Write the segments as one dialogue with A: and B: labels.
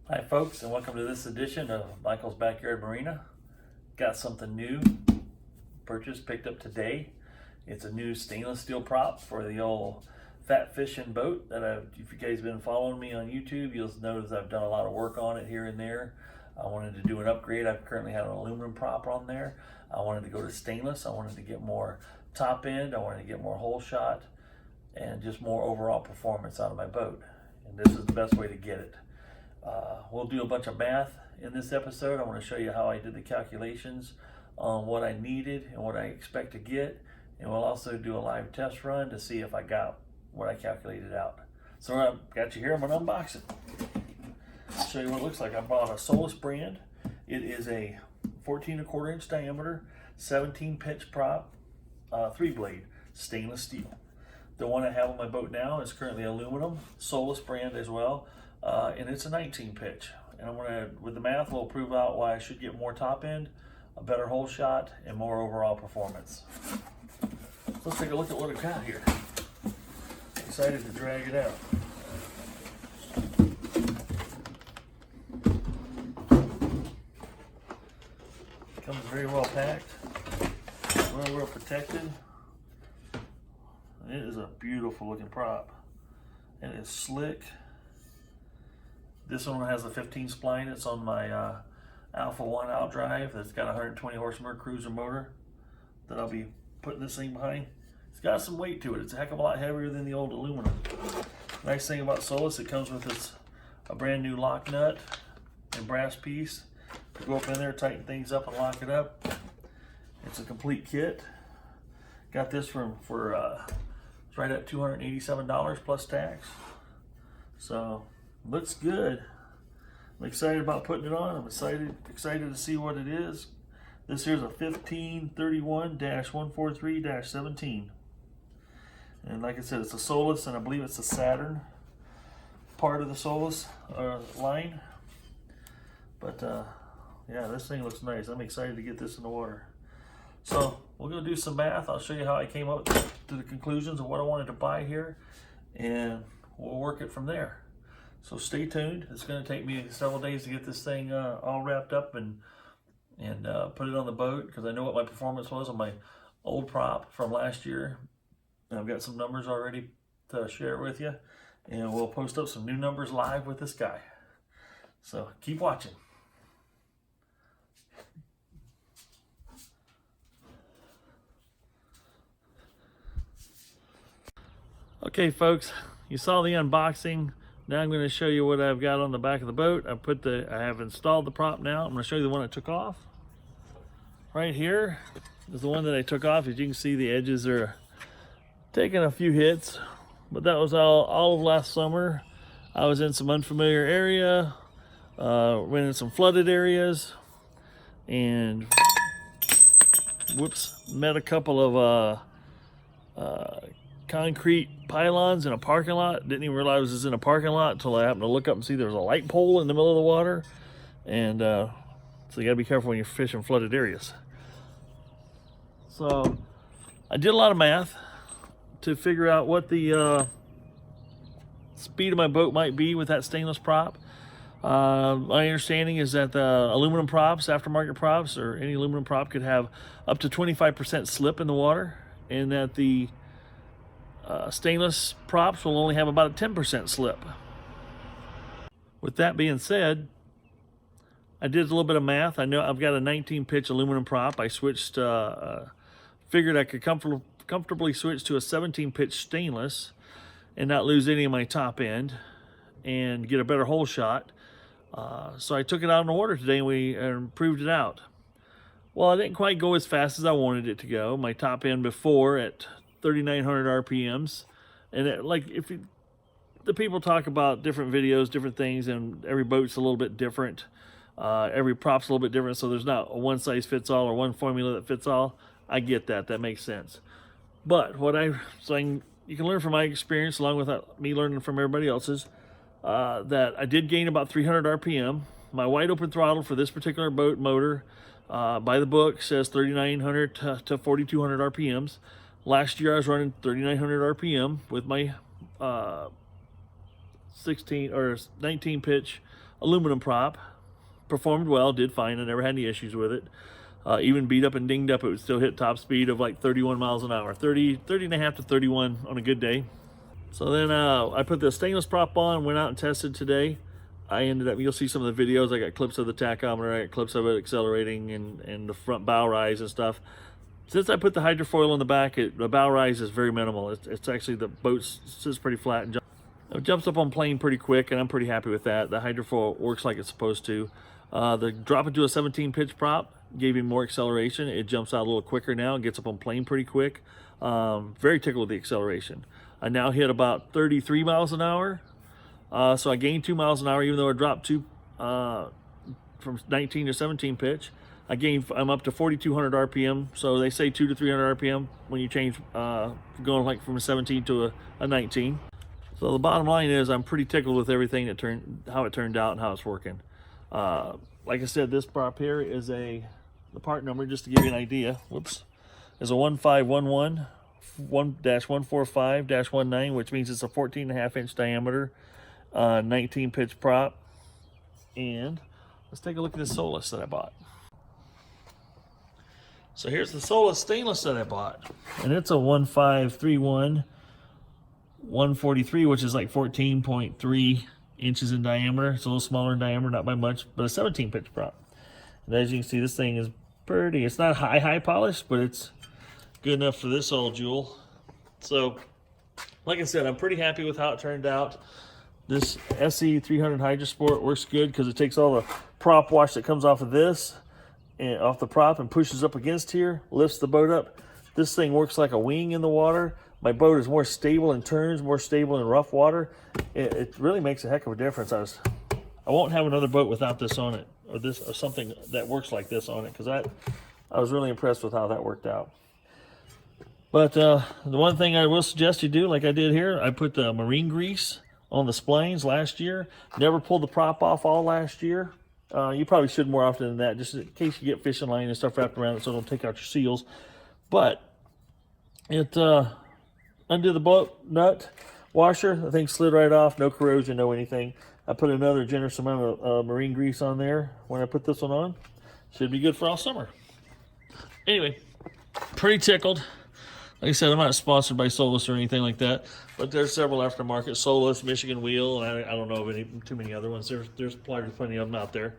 A: Hi folks, and welcome to this edition of Michael's Backyard Marina. Got something new picked up today. It's a new stainless steel prop for the old fat fishing boat that if you guys have been following me on YouTube, you'll notice I've done a lot of work on it here and there. I wanted to do an upgrade. I currently have an aluminum prop on there. I wanted to go to stainless. I wanted to get more top end. I wanted to get more hole shot and just more overall performance out of my boat. And this is the best way to get it. We'll do a bunch of math in this episode. I want to show you how I did the calculations on what I needed and what I expect to get. And we'll also do a live test run to see if I got what I calculated out. So I've got you here. I'm going to unbox it. Show you what it looks like. I bought a Solas brand. It is a 14¼ inch diameter, 17 pitch prop, 3-blade stainless steel. The one I have on my boat now is currently aluminum, Solas brand as well. And it's a 19 pitch. And I'm gonna, with the math, we'll prove out why I should get more top end, a better hole shot, and more overall performance. So let's take a look at what I've got here. Excited to drag it out. Comes very well packed, well protected. It is a beautiful looking prop. It is slick. This one has a 15 spline. It's on my Alpha 1 outdrive that's got a 120 horsepower cruiser motor that I'll be putting this thing behind. It's got some weight to it. It's a heck of a lot heavier than the old aluminum. Nice thing about Solas, it comes with a brand new lock nut and brass piece. You go up in there, tighten things up and lock it up. It's a complete kit. Got this for it's right at $287 plus tax. So looks good. I'm excited about putting it on. I'm excited to see what it is. This here's a 1531-143-17. And like I said, it's a Solas, and I believe it's a Saturn part of the Solas line. But yeah, this thing looks nice. I'm excited to get this in the water. So we're gonna do some math. I'll show you how I came up to the conclusions of what I wanted to buy here, and we'll work it from there. So stay tuned. It's going to take me several days to get this thing all wrapped up and put it on the boat, because I know what my performance was on my old prop from last year. And I've got some numbers already to share with you, and we'll post up some new numbers live with this guy. So keep watching. Okay, folks, you saw the unboxing. Now I'm going to show you what I've got on the back of the boat. I have installed the prop now. I'm going to show you the one I took off. Right here is the one that I took off. As you can see, the edges are taking a few hits, but that was all of last summer. I was in some unfamiliar area, went in some flooded areas, and met a couple of concrete pylons in a parking lot. Didn't even realize it was in a parking lot until I happened to look up and see there was a light pole in the middle of the water. And so you gotta be careful when you're fishing flooded areas. So I did a lot of math to figure out what the speed of my boat might be with that stainless prop. My understanding is that the aluminum props, aftermarket props, or any aluminum prop could have up to 25% slip in the water, and that the stainless props will only have about a 10% slip. With that being said, I did a little bit of math. I know I've got a 19 pitch aluminum prop. I switched, figured I could comfortably switch to a 17 pitch stainless and not lose any of my top end and get a better hole shot. So I took it out in the water today and we proved it out. Well, I didn't quite go as fast as I wanted it to go. My top end before at 3,900 RPMs, and the people talk about different videos, different things, and every boat's a little bit different. Every prop's a little bit different, so there's not a one size fits all or one formula that fits all. I get that. That makes sense. But you can learn from my experience, along with me learning from everybody else's, that I did gain about 300 RPM. My wide open throttle for this particular boat motor, by the book, says 3,900 to 4,200 RPMs. Last year I was running 3,900 RPM with my 16 or 19 pitch aluminum prop. Performed well, did fine. I never had any issues with it. Even beat up and dinged up, it would still hit top speed of like 31 miles an hour, 30 and a half to 31 on a good day. So then I put the stainless prop on, went out and tested today. I ended up, you'll see some of the videos, I got clips of the tachometer, I got clips of it accelerating and the front bow rise and stuff. Since I put the hydrofoil on the back, the bow rise is very minimal. It's actually, the boat sits pretty flat and it jumps up on plane pretty quick, and I'm pretty happy with that. The hydrofoil works like it's supposed to. The drop it to a 17 pitch prop gave him more acceleration. It jumps out a little quicker now and gets up on plane pretty quick. Very tickled with the acceleration. I now hit about 33 miles an hour. So I gained 2 miles an hour, even though I dropped from 19 to 17 pitch. I'm up to 4,200 RPM. So they say 200 to 300 RPM when you change, going like from a 17 to a 19. So the bottom line is I'm pretty tickled with everything how it turned out and how it's working. Like I said, this prop here is the part number, just to give you an idea, is a 1511 1-145-19, which means it's a 14.5 inch diameter, 19 pitch prop. And let's take a look at this Solas that I bought. So here's the Solas stainless that I bought, and it's a 1531 143, which is like 14.3 inches in diameter. It's a little smaller in diameter, not by much, but a 17 pitch prop. And as you can see, this thing is pretty, it's not high polished, but it's good enough for this old jewel. So like I said, I'm pretty happy with how it turned out. This SE 300 Hydrosport works good because it takes all the prop wash that comes off of this and off the prop and pushes up against here, lifts the boat up. This thing works like a wing in the water. My boat is more stable in turns, more stable in rough water. It really makes a heck of a difference. I won't have another boat without this on it, or something that works like this on it, because I was really impressed with how that worked out. But the one thing I will suggest you do, like I did here, I put the marine grease on the splines last year. Never pulled the prop off all last year. You probably should more often than that, just in case you get fishing line and stuff wrapped around it so it'll take out your seals. But it undo the boat nut washer, the thing slid right off, no corrosion, no anything. I put another generous amount of marine grease on there when I put this one on. Should be good for all summer. Anyway, pretty tickled. Like I said, I'm not sponsored by Solas or anything like that, but there's several aftermarket, Solas, Michigan Wheel, and I don't know of too many other ones. There's plenty of them out there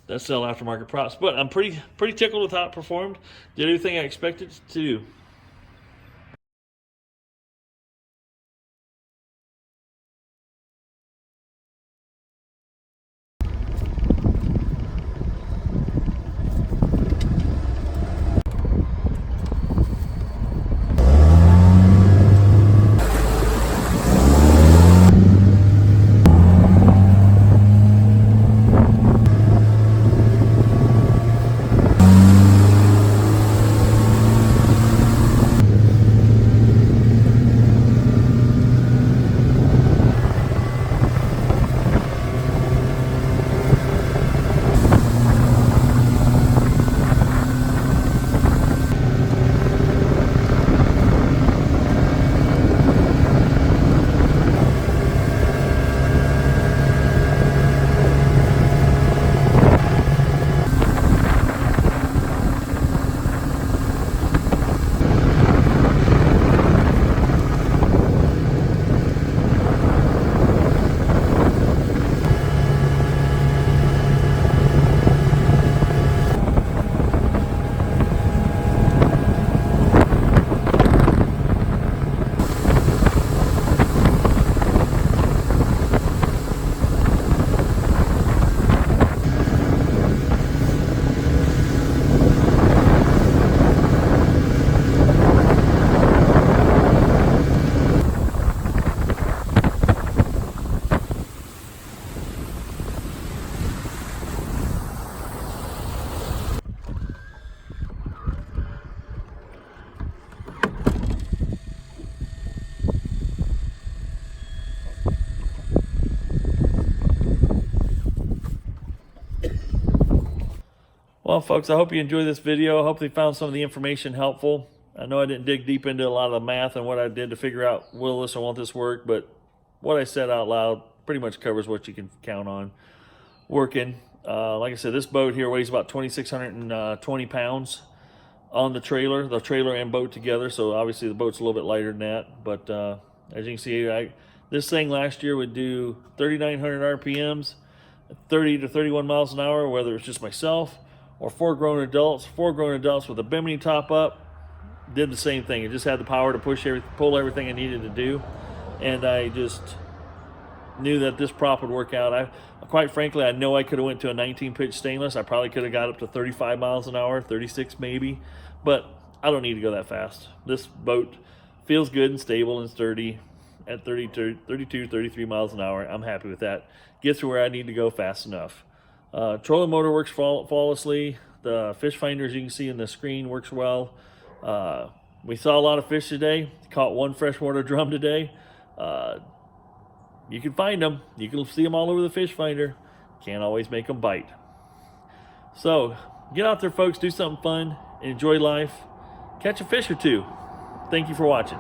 A: that sell aftermarket props. But I'm pretty tickled with how it performed. Did everything I expected it to do. Well, folks, I hope you enjoyed this video. I hope you found some of the information helpful. I know I didn't dig deep into a lot of the math and what I did to figure out will this or won't this work, but what I said out loud pretty much covers what you can count on. working. Like I said, this boat here weighs about 2,620 pounds on the trailer and boat together. So obviously the boat's a little bit lighter than that. But as you can see, this thing last year would do 3,900 RPMs, 30 to 31 miles an hour, whether it's just myself or four grown adults with a Bimini top up. Did the same thing. It just had the power to pull everything I needed to do. And I just knew that this prop would work out. Quite frankly, I know I could have went to a 19 pitch stainless. I probably could have got up to 35 miles an hour, 36 maybe, but I don't need to go that fast. This boat feels good and stable and sturdy at 32, 33 miles an hour. I'm happy with that. Gets to where I need to go fast enough. Trolling motor works flawlessly. The fish finder, as you can see in the screen, works well. We saw a lot of fish today. Caught one freshwater drum today. You can find them. You can see them all over the fish finder. Can't always make them bite. So get out there, folks. Do something fun. Enjoy life. Catch a fish or two. Thank you for watching.